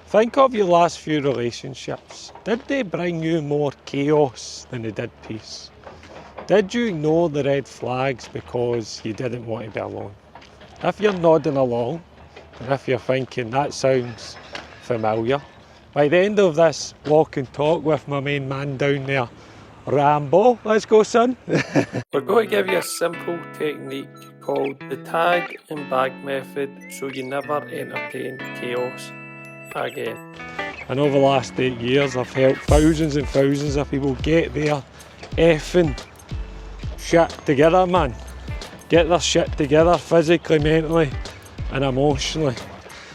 Think of your last few relationships. Did they bring you more chaos than they did peace? Did you ignore the red flags because you didn't want to be alone? If you're nodding along, and if you're thinking that sounds familiar, by the end of this walk and talk with my main man down there, Rambo, let's go son. We're going to give you a simple technique called the tag and bag method so you never entertain chaos again. And over the last 8 years I've helped thousands and thousands of people get their effing shit together, man. Get their shit together physically, mentally and emotionally.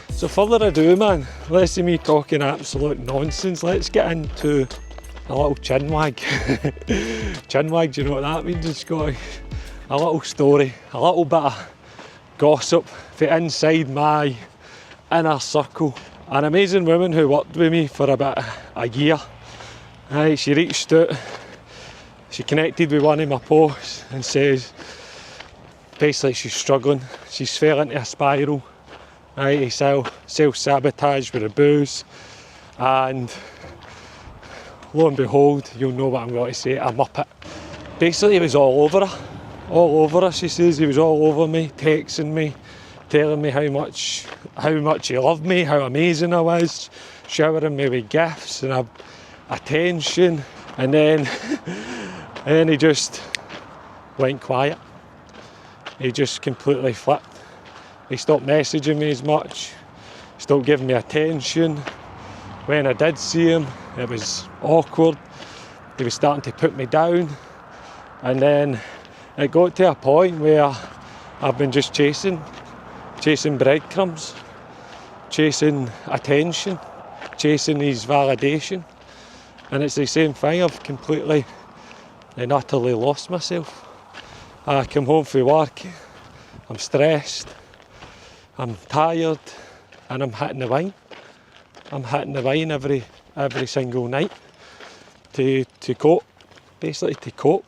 So further ado, man, less of me talking absolute nonsense, let's get into a little chin wag. Chin wag, do you know what that means in Scottish? A little story, a little bit of gossip for inside my inner circle. An amazing woman who worked with me for about a year. She reached out, she connected with one of my posts and says basically she's struggling, she's fell into a spiral. Self-sabotage with the booze, and lo and behold, you'll know what I'm going to say, a muppet. Basically, it was all over her, she says. He was all over me, texting me, telling me how much he loved me, how amazing I was, showering me with gifts and attention, and then he just went quiet. He just completely flipped. He stopped messaging me as much, stopped giving me attention. When I did see him, it was awkward. He was starting to put me down. And then it got to a point where I've been just chasing breadcrumbs, chasing attention, chasing his validation. And it's the same thing, I've completely and utterly lost myself. I come home from work, I'm stressed, I'm tired, and I'm hitting the wine. I'm hitting the wine every single night to cope, basically to cope.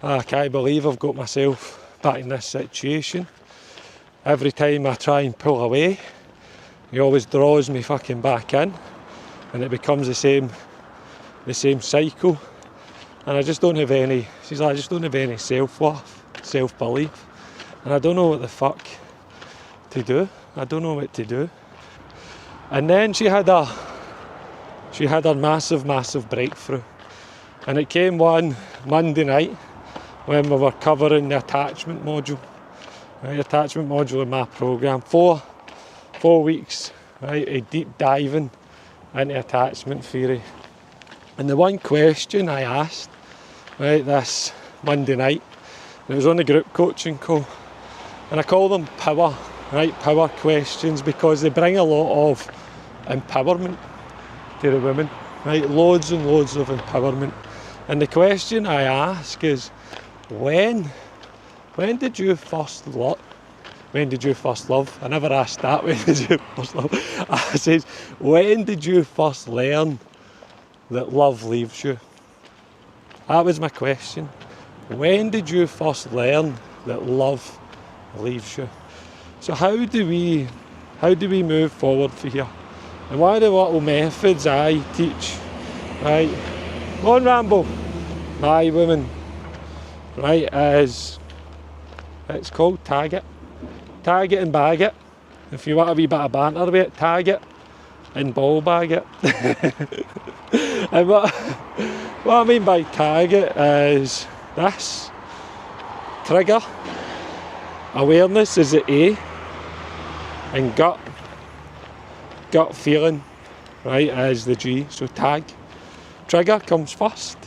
I can't believe I've got myself back in this situation. Every time I try and pull away, he always draws me fucking back in, and it becomes the same cycle. And I just don't have any, she's like, I just don't have any self-worth, self-belief, and I don't know what the fuck to do. I don't know what to do. And then she had a massive breakthrough, and it came one Monday night when we were covering the attachment module. Right, attachment module in my programme, four weeks, right, a deep diving into attachment theory. And the one question I asked, right, this Monday night, and it was on the group coaching call, and I call them power questions because they bring a lot of empowerment to the women, right, loads and loads of empowerment. And the question I ask is, when did you first love? When did you first love? I never asked that, when did you first love? I says, when did you first learn that love leaves you? That was my question. When did you first learn that love leaves you? So how do we move forward from here? And one of the little methods I teach, right, go on Rambo, my woman, right, is, it's called tag it. Tag it and bag it. If you want a wee bit of banter with it, tag it and ball bag it. And what I mean by tag it is this. Trigger, awareness is the A, and gut feeling, right, is the G. So tag. Trigger comes first.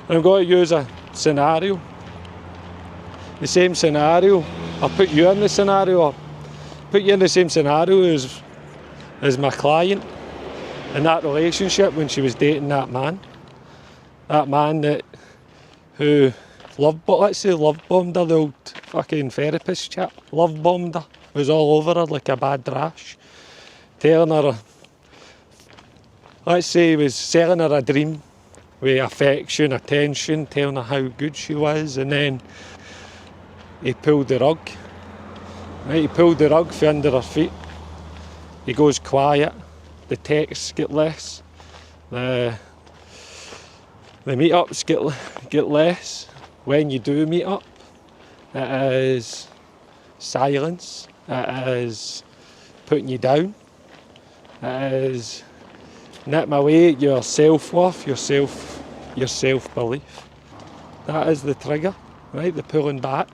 And I'm going to use a scenario. The same scenario. I'll put you in the scenario, or put you in the same scenario as my client in that relationship when she was dating that man who love bombed her, the old fucking therapist chap, love bombed her, was all over her like a bad rash, telling her, let's say he was selling her a dream with affection, attention, telling her how good she was, and then he pulled the rug. Right, he pulled the rug from under her feet. He goes quiet. the texts get less, the meetups get less. When you do meet up, it is silence, it is putting you down, it is nipping away at your self-worth, your self-belief. That is the trigger, right? The pulling back,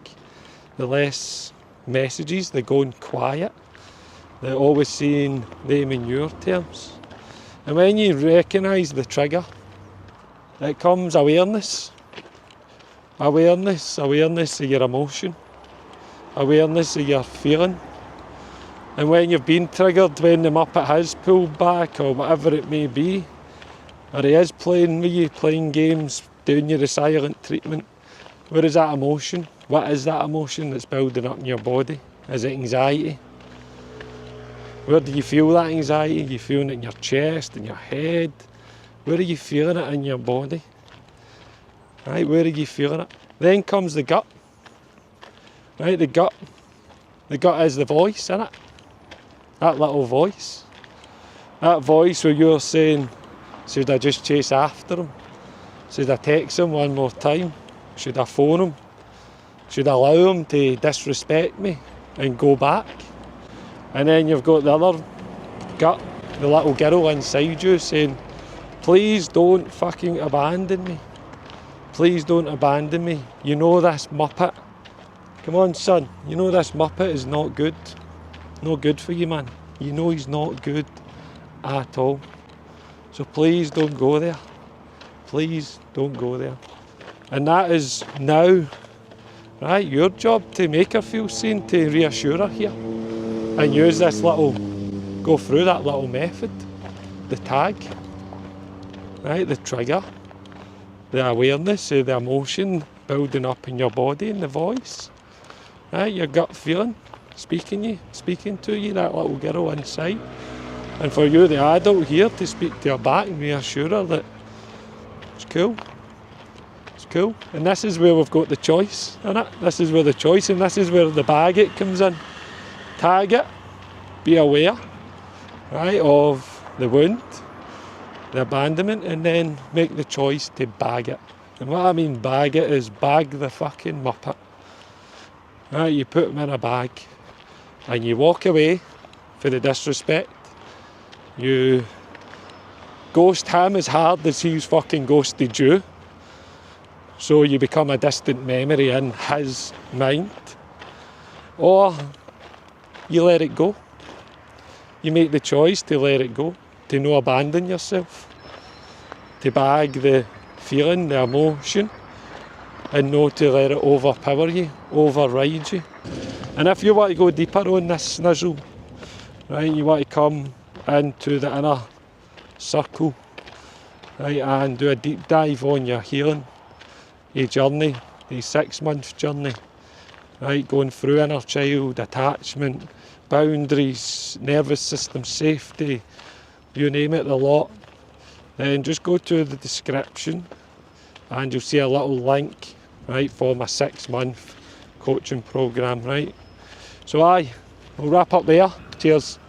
the less messages, the going quiet, the always seeing them in your terms. And when you recognise the trigger, it comes awareness. Awareness of your emotion, awareness of your feeling. And when you've been triggered, when the Muppet has pulled back or whatever it may be, or he is playing with you, playing games, doing you the silent treatment, where is that emotion? What is that emotion that's building up in your body? Is it anxiety? Where do you feel that anxiety? Are you feeling it in your chest, in your head? Where are you feeling it in your body? Right, where are you feeling it? Then comes the gut. Right, the gut is the voice, isn't it? That little voice. That voice where you're saying, should I just chase after him? Should I text him one more time? Should I phone him? Should I allow him to disrespect me and go back? And then you've got the other gut, the little girl inside you saying, please don't fucking abandon me. Please don't abandon me. You know this Muppet. Come on, son. You know this Muppet is not good. No good for you, man. You know he's not good at all. So please don't go there. Please don't go there. And that is now, right, your job to make her feel seen, to reassure her here. And use this little, go through that little method. The tag, right, the trigger, the awareness of the emotion building up in your body and the voice. Right, your gut feeling, speaking to you, that little girl inside. And for you, the adult here, to speak to her back and reassure her that it's cool. It's cool. And this is where we've got the choice, isn't it? This is where the choice, and this is where the bag it comes in. Tag it, be aware, right, of the wound, the abandonment, and then make the choice to bag it. And what I mean bag it is bag the fucking Muppet. Right, you put him in a bag and you walk away for the disrespect. You ghost him as hard as he's fucking ghosted you. So you become a distant memory in his mind. Or you let it go. You make the choice to let it go, to not abandon yourself, to bag the feeling, the emotion, and not to let it overpower you, override you. And if you want to go deeper on this snizzle, right, you want to come into the inner circle, right, and do a deep dive on your healing, your journey, your 6-month journey, right, going through inner child, attachment, boundaries, nervous system safety, you name it, the lot. Then just go to the description and you'll see a little link, right, for my 6-month coaching programme, right. So we'll wrap up there. Cheers.